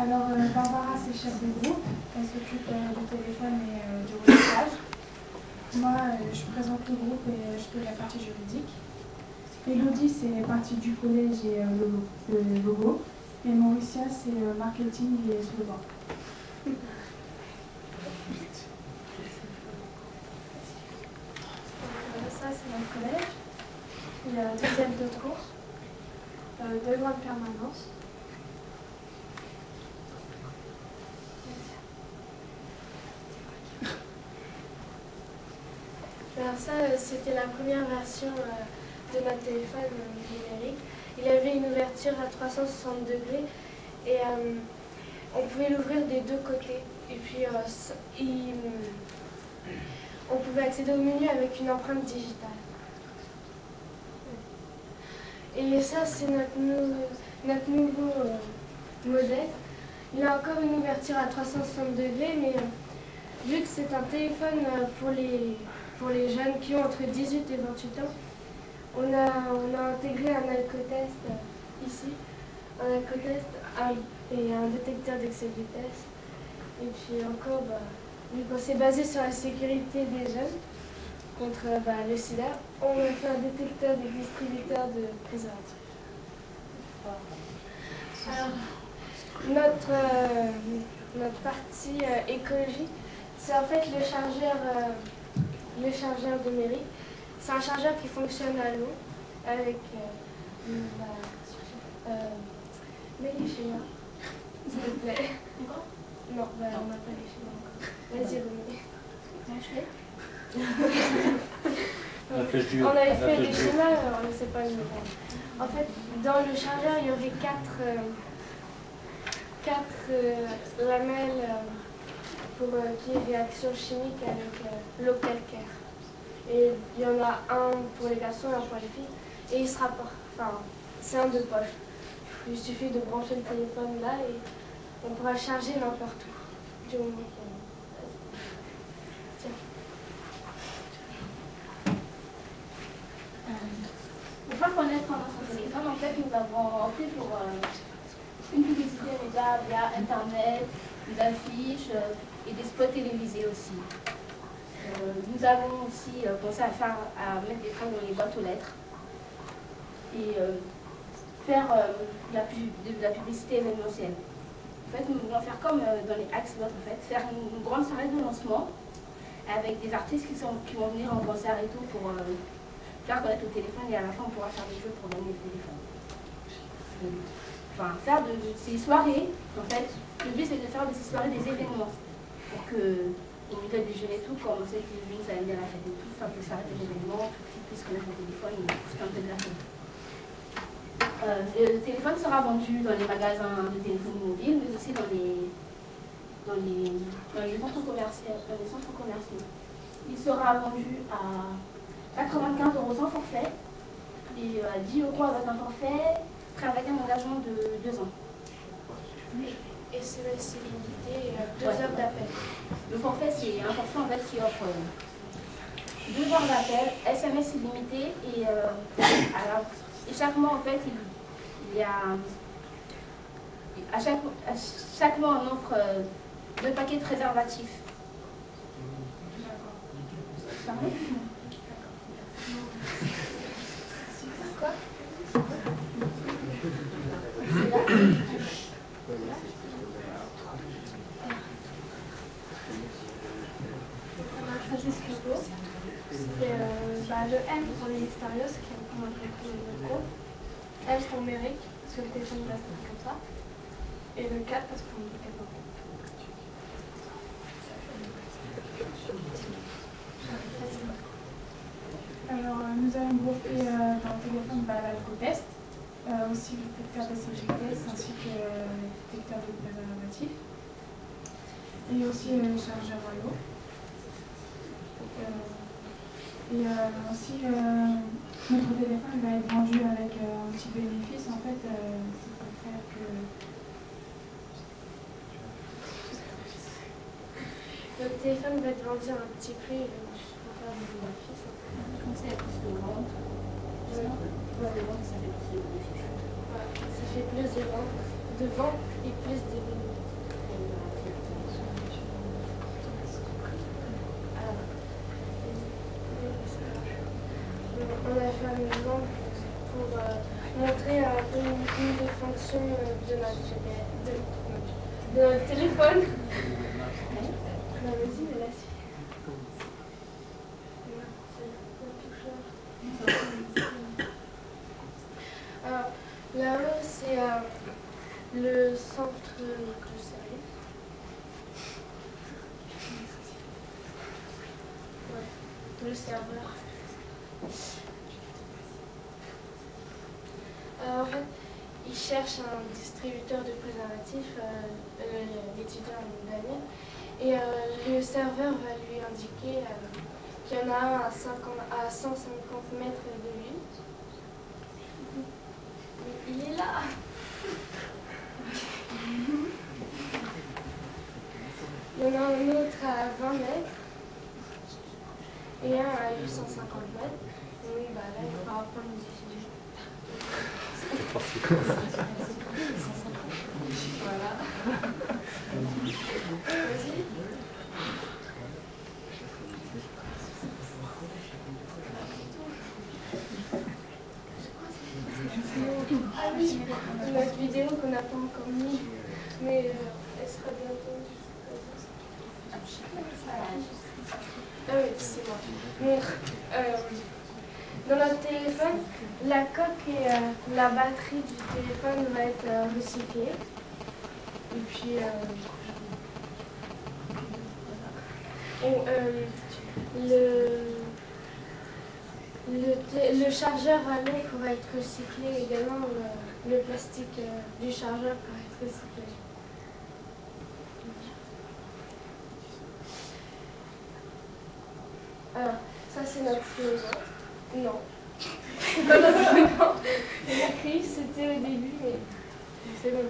Alors, Barbara, c'est chef de groupe. Elle s'occupe du téléphone et du recyclage. Moi, je présente le groupe et je fais la partie juridique. Elodie, c'est partie du collège et le logo. Et Mauricia, c'est marketing et slogan. Ça, c'est notre collège. Il y a 2 ailes de cours, 2 grandes permanences. Alors ça, c'était la première version de notre téléphone numérique. Il avait une ouverture à 360 degrés et on pouvait l'ouvrir des 2 côtés. Et puis on pouvait accéder au menu avec une empreinte digitale. Et ça, c'est notre nouveau modèle. Il a encore une ouverture à 360 degrés, mais vu que c'est un téléphone pour les jeunes qui ont entre 18 et 28 ans, on a intégré un alcotest ici, un alcotest et un détecteur d'excès de vitesse. Et puis encore, vu qu'on s'est basé sur la sécurité des jeunes contre le sida, on a fait un détecteur des distributeurs de préservatifs. Alors, notre partie écologie, c'est en fait le chargeur numérique. C'est un chargeur qui fonctionne à l'eau avec mets les schémas, s'il te plaît. Non, on n'a pas les schémas encore. Vas-y, Romy. On avait fait des schémas, on ne sait pas le nom. En fait, dans le chargeur, il y aurait 4 lamelles pour qu'il y ait réaction chimique avec l'eau calcaire. Et il y en a un pour les garçons et un pour les filles. Et il se rapporte, c'est un de poche. Il suffit de brancher le téléphone là et on pourra le charger n'importe où. Du moment qu'on... Tiens. Pour faire connaître notre téléphone, en fait, nous avons opté pour une publicité via Internet, des affiches et des spots télévisés aussi. Nous avons aussi pensé à mettre des trains dans les boîtes aux lettres et faire de la publicité événementielle. En fait, nous voulons faire comme dans les Axlots, en fait, faire une grande soirée de lancement avec des artistes qui vont venir en concert et tout pour faire connaître le téléphone et à la fin on pourra faire des jeux pour gagner le téléphone. Enfin, faire de ces soirées, en fait, le but c'est de faire de ces soirées des événements pour que au milieu du jeu et tout, comme on sait que les ça aime bien la fête et tout, ça peut faire des événements, pour qu'ils puissent connaître le téléphone et profiter un peu de la fête. Le téléphone sera vendu dans les magasins de téléphonie mobile, mais aussi dans les centres commerciaux. Il sera vendu à 95 € sans forfait et à 10 € avec un forfait, avec un engagement de 2 ans. SMS illimité et 2 heures d'appel. Le forfait, c'est un forfait en fait qui offre 2 heures d'appel, SMS illimité et chaque mois en fait il y a à chaque mois on offre 2 paquets de préservatifs. Quoi? C'est le M pour les Mysterious, qui est un peu le gros. M pour Méric, parce que le téléphone va se faire comme ça. Et le 4 parce qu'on est 4 ans. Alors, nous avons groupé dans le téléphone l'alcotest, aussi le détecteur d'essai vitesse ainsi que le détecteur de préservatif et aussi le chargeur à l'eau. Et aussi, notre téléphone va être vendu avec un petit bénéfice. En fait, c'est pour faire que... Notre téléphone va être vendu à un petit prix pour faire du bénéfice. Comme ça, il y a plus de ventes. Ça fait plus de bénéfices. Ça fait plus de ventes et plus de bénéfices. un exemple pour montrer un peu une des fonctions de notre téléphone. Non, vas-y, mais là, alors, là-haut, c'est le centre de service. Ouais, le serveur. En fait, il cherche un distributeur de préservatifs, l'étudiant Daniel, et le serveur va lui indiquer qu'il y en a un à 150 mètres de lui. Il est là. Il y en a un autre à 20 mètres et un à 850 mètres. Donc là, il faudra prendre une décision. Voilà. Vas-y. Ah oui, notre vidéo qu'on n'a pas encore mise, mais elle sera bientôt. Ah oui, c'est moi. Montre. Dans notre téléphone, la coque et la batterie du téléphone va être recyclées. Et puis, le chargeur à l'eau pourra être recyclé également. Le plastique du chargeur pourra être recyclé. Alors, ça c'est notre philosophe. Non. C'est pas notre slogan. J'ai écrit, c'était au début, mais c'est bon.